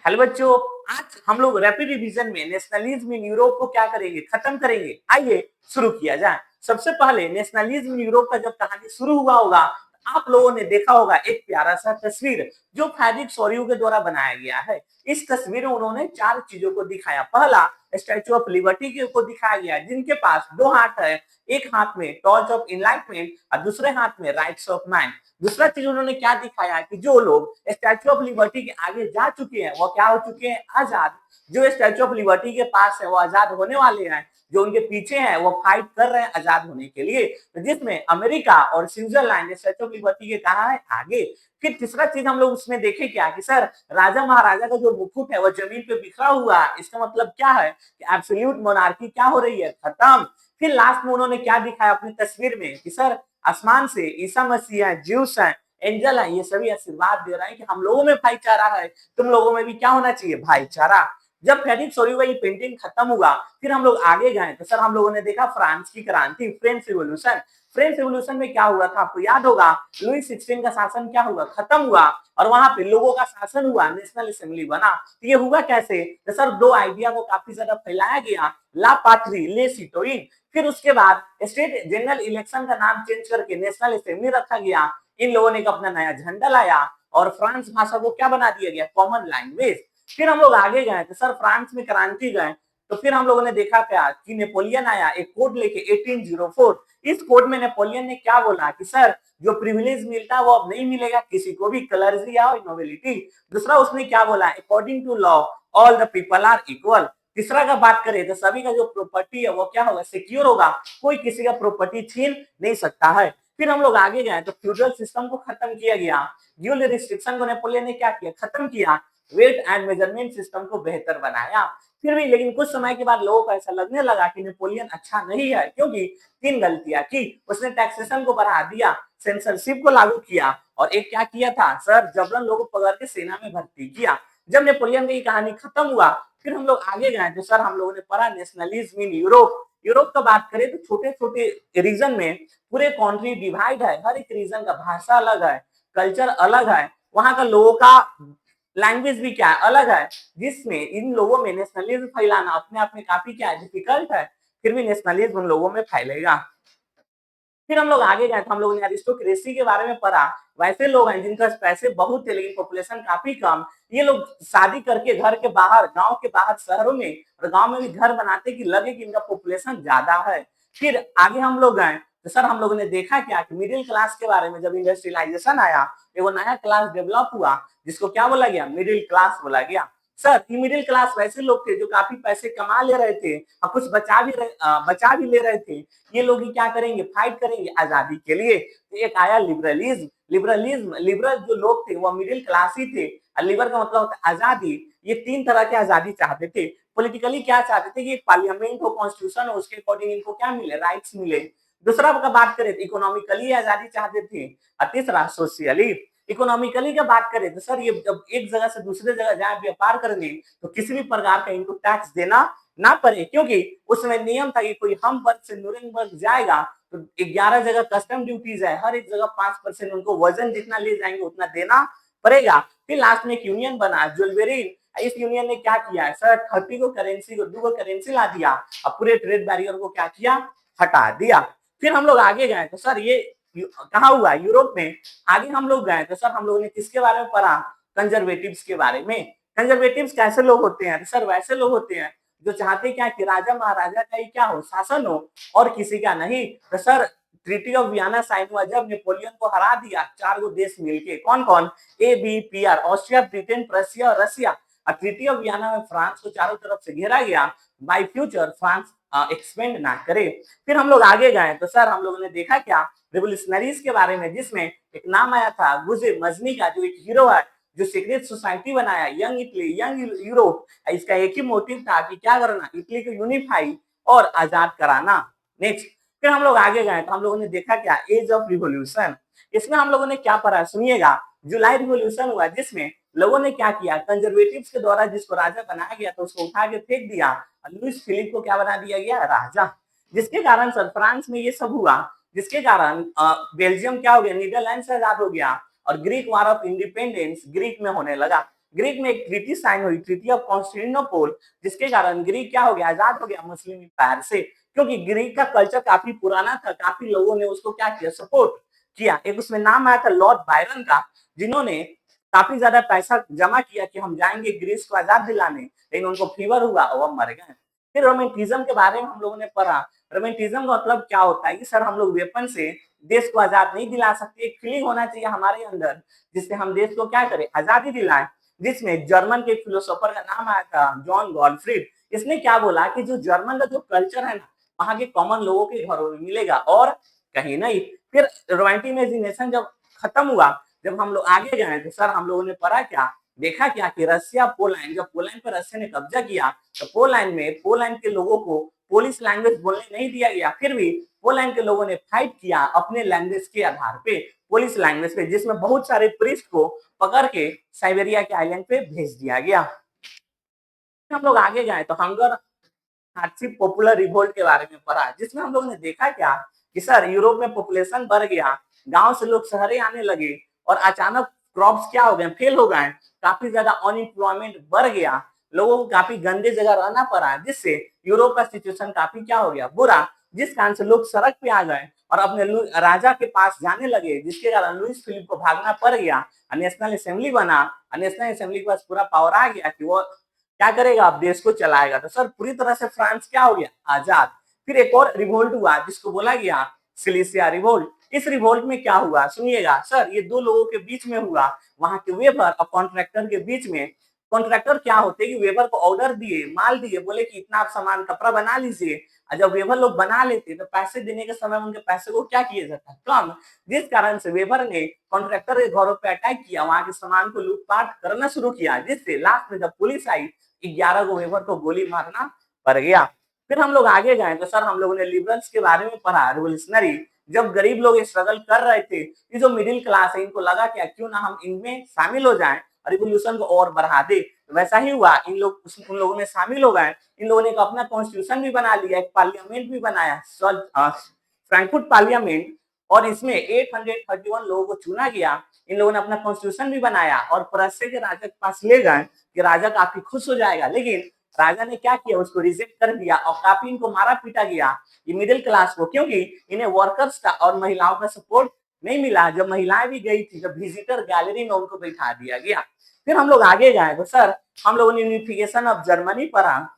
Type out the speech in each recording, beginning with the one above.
Hello बच्चों, आज हम लोग रैपिड रिवीजन में नेशनलिज्म इन यूरोप को क्या करेंगे, खत्म करेंगे। आइए शुरू किया जाए। सबसे पहले नेशनलिज्म इन यूरोप का जब कहानी शुरू हुआ होगा, आप लोगों ने देखा होगा एक प्यारा सा तस्वीर जो फ्रेडरिक सोरियो के द्वारा बनाया गया है। इस तस्वीर में उन्होंने चार चीजों को दिखाया। पहला, स्टैचू ऑफ लिबर्टी को दिखाया गया जिनके पास दो हाथ है, एक हाथ में टॉर्च ऑफ इनलाइटमेंट और दूसरे हाथ में राइट्स ऑफ मैन। दूसरा चीज उन्होंने क्या दिखाया कि जो लोग स्टैचू ऑफ लिबर्टी के आगे जा चुके हैं वो क्या हो चुके हैं, आजाद। जो स्टैचू ऑफ लिबर्टी के पास है वो आजाद होने वाले हैं। जो उनके पीछे हैं वो फाइट कर रहे हैं आजाद होने के लिए, तो जिसमें अमेरिका और स्विट्जरलैंड स्टैचू ऑफ लिबर्टी के कहा है आगे। फिर तीसरा चीज हम लोग उसमें देखे क्या कि सर, राजा महाराजा का जो मुकुट है वो जमीन पे बिखरा हुआ है। इसका मतलब क्या है कि एब्सोल्यूट मोनार्की क्या हो रही है, खत्म। फिर लास्ट में उन्होंने क्या दिखाया अपनी तस्वीर में कि सर, आसमान से ईसा मसीह है, ज्यूस है, एंजल है, ये सभी आशीर्वाद दे रहा है कि हम लोगों में भाईचारा है, तुम लोगों में भी क्या होना चाहिए, भाईचारा। जब फ्रेडरिक सोरियो का ये पेंटिंग खत्म हुआ, फिर हम लोग आगे गए तो सर हम लोगों ने देखा फ्रांस की क्रांति, फ्रेंच रिवोल्यूशन। फ्रेंच रिवोल्यूशन में क्या हुआ था आपको याद होगा, लुई 16 का शासन क्या हुआ, खत्म हुआ और वहां पे लोगों का शासन हुआ, नेशनल असेंबली बना। तो ये हुआ कैसे, तो सर दो आइडिया को काफी ज्यादा फैलाया गया, ला पात्री ले सिटोइन। फिर उसके बाद स्टेट जनरल इलेक्शन का नाम चेंज करके नेशनल असेंबली रखा गया। इन लोगों ने अपना नया झंडा लाया और फ्रांस भाषा को क्या बना दिया गया, कॉमन लैंग्वेज। फिर हम लोग आगे गए तो सर फ्रांस में क्रांति गए, तो फिर हम लोगों ने देखा क्या कि नेपोलियन आया एक कोड लेके 1804। इस कोड में नेपोलियन ने क्या बोला कि सर, जो प्रिविलेज मिलता है वो अब नहीं मिलेगा किसी को भी, क्लर्जी और नोबिलिटी। दूसरा उसने क्या बोला, according to law all the people are equal. तीसरा का बात करें तो सभी का जो प्रॉपर्टी है वो क्या होगा, सिक्योर होगा, कोई किसी का प्रॉपर्टी छीन नहीं सकता है। फिर हम लोग आगे गए तो फ्यूडल सिस्टम को खत्म किया गया, ड्यूल रिस्ट्रिक्शन को नेपोलियन ने क्या किया, खत्म किया, वेट एंड मेजरमेंट सिस्टम को बेहतर बनाया। फिर भी लेकिन कुछ समय के बाद लोगों को ऐसा लगने लगा कि नेपोलियन अच्छा नहीं है, क्योंकि तीन गलतियां की। उसने टैक्सेशन को बढ़ा दिया, सेंसरशिप को लागू किया और एक क्या किया था सर, जबरन लोगों को पकड़ के सेना में भर्ती किया। जब नेपोलियन की कहानी खत्म हुआ, फिर हम लोग आगे गए तो सर हम लोगों ने पढ़ा नेशनलिज्म इन यूरोप। यूरोप का बात करें तो छोटे छोटे रीजन में पूरे कंट्री डिवाइड है, हर एक रीजन का भाषा अलग है, कल्चर अलग है, वहां का लोगों का लैंग्वेज भी क्या है, अलग है, जिसमें इन लोगों में नेशनलिज्म फैलाना अपने आप में काफी क्या है, डिफिकल्ट है। फिर भी नेशनलिज्म उन लोगों में फैलेगा। फिर हम लोग आगे गए तो हम लोगों ने अरिस्टोक्रेसी के बारे में पढ़ा। वैसे लोग हैं जिनके पास पैसे बहुत थे लेकिन पॉपुलेशन काफी कम। ये लोग शादी करके घर के बाहर, गांव के बाहर शहरों में और गांव में भी घर बनाते कि लगे कि इनका पॉपुलेशन ज्यादा है। फिर आगे हम लोग गए तो सर हम लोगों ने देखा क्या कि मिडिल क्लास के बारे में, जब इंडस्ट्रियलाइजेशन आया एगो नया क्लास डेवलप हुआ जिसको क्या बोला गया, मिडिल क्लास बोला गया। सर ये मिडिल क्लास वैसे लोग थे जो काफी पैसे कमा ले रहे थे और कुछ बचा भी ले रहे थे। ये लोग ही क्या करेंगे, फाइट करेंगे आजादी के लिए। तो एक आया लिबरलिज्म। लिबरल जो लोग थे वो मिडिल क्लास ही थे, और लिबर का मतलब होता है आजादी। ये तीन तरह की आजादी चाहते थे। पॉलिटिकली क्या चाहते थे कि एक पार्लियामेंट हो, कॉन्स्टिट्यूशन हो, उसके अकॉर्डिंग इनको क्या मिले, राइट्स मिले। दूसरा का बात करें तो इकोनॉमिकली आजादी चाहते थे, और तीसरा सोशियली। इकोनॉमिकली का बात करें तो सर ये जब एक जगह से दूसरे जगह जाए व्यापार करने, तो किसी भी प्रकार का इनको टैक्स देना ना पड़े, क्योंकि उसमें नियम था कि कोई हमबर्ग से न्यूरेमबर्ग जाएगा तो 11 जगह कस्टम ड्यूटीज है, हर एक जगह 5% उनको वजन जितना ले जाएंगे उतना देना पड़ेगा। फिर लास्ट में एक यूनियन बना, ज्वेलवेरिन। इस यूनियन ने क्या किया है सर, 30 को करेंसी को 2 करेंसी ला दिया और पूरे ट्रेड बैरियर को क्या किया, हटा दिया। फिर हम लोग आगे गए तो सर ये कहाँ हुआ, यूरोप में। आगे हम लोग गए तो सर हम लोगों ने किसके बारे में पढ़ा, कंजर्वेटिव्स के बारे में। कंजर्वेटिव्स कैसे लोग होते हैं, सर वैसे लोग होते हैं जो चाहते क्या कि राजा महाराजा का ही क्या हो, शासन हो, और किसी का नहीं। तो sir treaty of Vienna sign हुआ जब नेपोलियन को हरा दिया 4 देश मिलके, कौन कौन, ABPR, ऑस्ट्रिया, ब्रिटेन, प्रशिया और रसिया। ट्रीटी ऑफ वियना में फ्रांस को चारों तरफ से घेरा गया, बाय फ्यूचर फ्रांस एक्सपेंड ना करे। फिर हम लोग आगे गए तो सर हम लोगों ने देखा क्या, रिवोल्यूशनरीज के बारे में, जिसमें एक नाम आया था गुजे मजनी का, जो एक हीरो है जो सीक्रेट सोसाइटी बनाया, यंग इटली यंग यूरोप। इसका एक ही मोटिव था कि क्या करना, इटली को यूनिफाई और आजाद कराना। नेक्स्ट, फिर हम लोग आगे गए तो हम लोगों ने देखा क्या, एज ऑफ रिवोल्यूशन। इसमें हम लोगों ने क्या पढ़ा सुनिएगा, जुलाई रिवोल्यूशन हुआ जिसमें लोगों ने क्या किया, कंजर्वेटिव्स के द्वारा जिसको राजा बनाया गया था उसको उठा के फेंक दिया, लुइस फिलिप को क्या बना दिया गया, राजा। जिसके कारण सर फ्रांस में ये सब हुआ, जिसके कारण बेल्जियम क्या हो गया, नीदरलैंड से आजाद हो गया और Greek war of independence Greek में होने लगा। ग्रीक में एक ट्रीटी साइन हुई, ट्रीटी ऑफ कॉन्स्टेंटिनोपल, जिसके कारण ग्रीक क्या हो गया, आजाद हो गया मुस्लिम एम्पायर से, क्योंकि ग्रीक का कल्चर काफी पुराना था, काफी लोगों ने उसको क्या किया, सपोर्ट किया। एक उसमें नाम आया था लॉर्ड बायरन का, जिन्होंने काफी ज्यादा पैसा जमा किया कि हम जाएंगे ग्रीस को आजाद दिलाने, लेकिन उनको फीवर हुआ और वो मर गए। फिर रोमेंटिज्म के बारे में हम लोगों ने पढ़ा। रोमेंटिज्म का मतलब क्या होता है कि सर हम लोग वेपन से देश को आजाद नहीं दिला सकते, एक फीलिंग होना चाहिए हमारे अंदर जिससे हम देश को क्या करें, आजादी दिलाएं। जिसमें जर्मन के फिलोसोफर का नाम आया था जॉन गॉलफ्रीड। इसने क्या बोला कि जो जर्मन का जो कल्चर है ना, वहां के कॉमन लोगों के घरों में मिलेगा और कहीं नहीं। फिर रोमांटिक इमेजिनेशन जब खत्म हुआ, जब हम लोग आगे गए तो सर हम लोगों ने पढ़ा क्या, देखा क्या कि रसिया पोलैंड, जब पोलैंड पर रसिया ने कब्जा किया तो पोलैंड में पोलैंड के लोगों को पोलिश लैंग्वेज बोलने नहीं दिया गया, फिर भी पोलैंड के लोगों ने फाइट किया अपने लैंग्वेज के आधार पे, पोलिश लैंग्वेज पे, जिसमें बहुत सारे प्रीस्ट को पकड़ के साइबेरिया के आइलैंड पे भेज दिया गया। हम लोग आगे गए तो हंगर हार्डशिप पॉपुलर रिवोल्ट के बारे में पढ़ा, जिसमें हम लोगों ने देखा क्या कि सर यूरोप में पॉपुलेशन बढ़ गया, गांव से लोग शहरे आने लगे और अचानक क्रॉप्स क्या हो गए, फेल हो गए, काफी ज्यादा अनएम्प्लॉयमेंट बढ़ गया, लोगों को काफी गंदे जगह रहना पड़ा, जिससे यूरोप का सिचुएशन काफी क्या हो गया, बुरा, जिस कारण से लोग सड़क पे आ गए और अपने राजा के पास जाने लगे, जिसके कारण लुइस फिलिप को भागना पड़ गया। नेशनल असेंबली बना, नेशनल असेंबली के पास पूरा पावर आ गया कि वो क्या करेगा, अब देश को चलाएगा। तो सर पूरी तरह से फ्रांस क्या हो गया, आजाद। फिर एक और रिवोल्ट हुआ जिसको बोला गया सिलीसिया रिवोल्ट। इस रिवोल्ट में क्या हुआ सुनिएगा सर, ये दो लोगों के बीच में हुआ, वहां के वेबर और कॉन्ट्रैक्टर के बीच में। कॉन्ट्रैक्टर क्या होते कि वेबर को ऑर्डर दिए, माल दिए, बोले कि इतना आप सामान कपड़ा बना लीजिए, और जब वेबर लोग बना लेते तो पैसे देने के समय उनके पैसे को क्या किया जाता है, कम, जिस कारण से वेबर ने कॉन्ट्रैक्टर के घरों पे अटैक किया, वहां के सामान को लूटपाट करना शुरू किया, जिससे लास्ट में जब पुलिस आई 11 को वेबर को गोली मारना पड़ गया। फिर हम लोग आगे गए तो सर हम लोगों ने लिबरल्स के बारे में पढ़ा, रिवोल्यूशनरी। जब गरीब लोग स्ट्रगल कर रहे थे, ये जो मिडिल क्लास है इनको लगा क्या क्यों ना हम इनमें शामिल हो जाएं और रिवोल्यूशन को और बढ़ा दे। वैसा ही हुआ, उन लोगों में शामिल हो गए, इन लोगों ने एक अपना कॉन्स्टिट्यूशन भी बना लिया, एक पार्लियामेंट भी बनाया, फ्रैंकफर्ट पार्लियामेंट, और इसमें 831 लोगों को चुना गया। इन लोगों ने अपना कॉन्स्टिट्यूशन भी बनाया और प्रस्य के राजा के पास ले गए कि राजा काफी खुश हो जाएगा, लेकिन राजा ने क्या किया, उसको रिजेक्ट कर दिया और काफी इनको मारा पीटा गया, ये मिडिल क्लास को, क्योंकि इन्हें वर्कर्स का और महिलाओं का सपोर्ट नहीं मिला। जब महिलाएं भी गई थी, जब विजिटर गैलरी में उनको बैठा दिया गया। फिर हम लोग आगे गए तो सर हम लोगों ने यूनिफिकेशन ऑफ जर्मनी पढ़ा।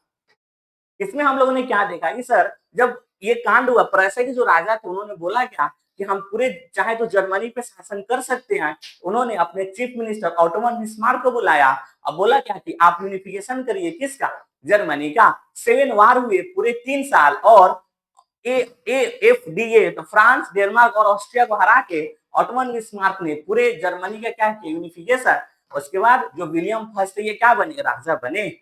इसमें हम लोगों ने क्या देखा कि सर जब ये कांड हुआ, प्रस्य के जो राजा थे उन्होंने बोला क्या कि हम पूरे चाहे तो जर्मनी पे शासन कर सकते हैं। उन्होंने अपने चीफ मिनिस्टर ऑटोमन बिस्मार्क को बुलाया और बोला क्या कि आप यूनिफिकेशन करिए, किसका, जर्मनी का। 7 वार हुए पूरे 3 साल और एफडीए तो फ्रांस, डेनमार्क और ऑस्ट्रिया को हरा के ऑटोमन बिस्मार्क ने पूरे जर्मनी का क्या किया, यूनिफिकेशन। उसके बाद जो विलियम फर्स्ट ये क्या बने, राजा बने।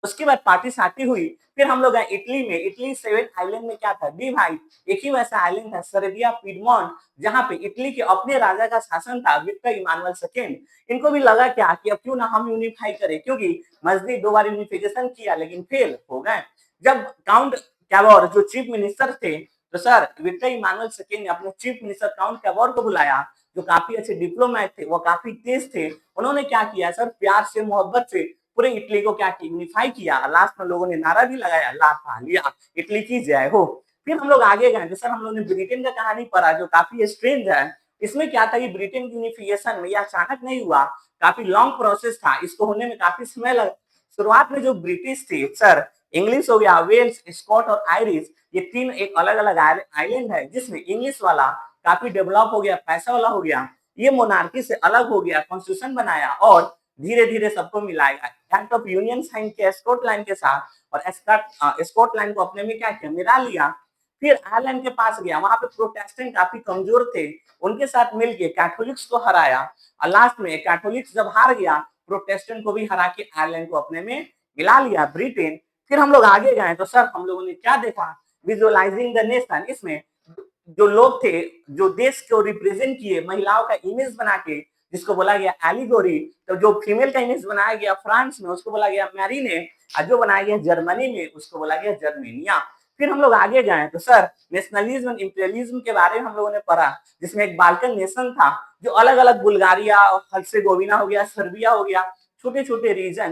उसके बाद पार्टी साटी हुई। फिर हम लोग गए इटली में, इटली 7 आइलैंड में क्या था, डिवाइड, एक ही वैसा आइलैंड था सरदिया पिडमोंट, जहां पे इटली के अपने राजा का शासन था, विक्टर इमानुएल सेकेंड। इनको भी लगा क्या कि अब क्यों ना हम यूनिफाई करें, क्योंकि मजदी 2 बार यूनिफिकेशन किया लेकिन फेल हो गए। जब काउंट कैवोर जो चीफ मिनिस्टर थे, तो सर विक्टर इमानुएल सेकेंड ने अपने चीफ मिनिस्टर काउंट कैवोर को बुलाया, जो काफी अच्छे डिप्लोमेट थे, वो काफी तेज थे। उन्होंने क्या किया सर, प्यार से मोहब्बत से पूरे इटली को क्या यूनिफाई किया। लास्ट में लोगों ने नारा भी लगाया, ला पा लिया, इटली की जय हो। फिर हम लोग आगे गए तो सर हम लोग ने ब्रिटेन का कहानी पढ़ा, जो काफी स्ट्रेंज है। इसमें क्या था कि ब्रिटेन की यूनिफिकेशन में यह अचानक नहीं हुआ, काफी लॉन्ग प्रोसेस था, इसको होने में काफी समय लगा। शुरुआत में जो ब्रिटिश थे सर, इंग्लिश हो गया, वेल्स, स्कॉट और आयरिश, ये 3 एक अलग अलग आइलैंड है, जिसमें इंग्लिश वाला काफी डेवलप हो गया, पैसा वाला हो गया, ये मोनार्की से अलग हो गया, कॉन्स्टिट्यूशन बनाया और धीरे धीरे सबको मिलाएगा। एक्ट ऑफ यूनियन साइन किया स्कॉटलैंड के साथ और स्कॉटलैंड को अपने में क्या किया, मिला लिया। फिर आयरलैंड के पास गया, वहां पे प्रोटेस्टेंट काफी कमजोर थे, उनके साथ मिलके कैथोलिक्स को हराया और लास्ट में कैथोलिक्स जब हार गया, प्रोटेस्टेंट को भी हरा के आयरलैंड को अपने में मिला लिया, ब्रिटेन। फिर हम लोग आगे गए तो सर हम लोगों ने क्या देखा, विजुअलाइजिंग द नेशन। इसमें जो लोग थे, जो देश को रिप्रेजेंट किए, महिलाओं का इमेज बना के, जिसको बोला गया एलिगोरी। तो जो फीमेल का इमेज बनाया गया फ्रांस में, उसको बोला गया मैरीने, और जो बनाया गया जर्मनी में, उसको बोला गया जर्मेनिया। फिर हम लोग आगे गए तो सर नेशनलिज्म और इंपीरियलिज्म के बारे में हम लोगों ने पढ़ा, जिसमें एक बाल्कन नेशन था, जो अलग अलग बुल्गारिया, हर्जेगोविना हो गया, सर्बिया हो गया, छोटे छोटे रीजन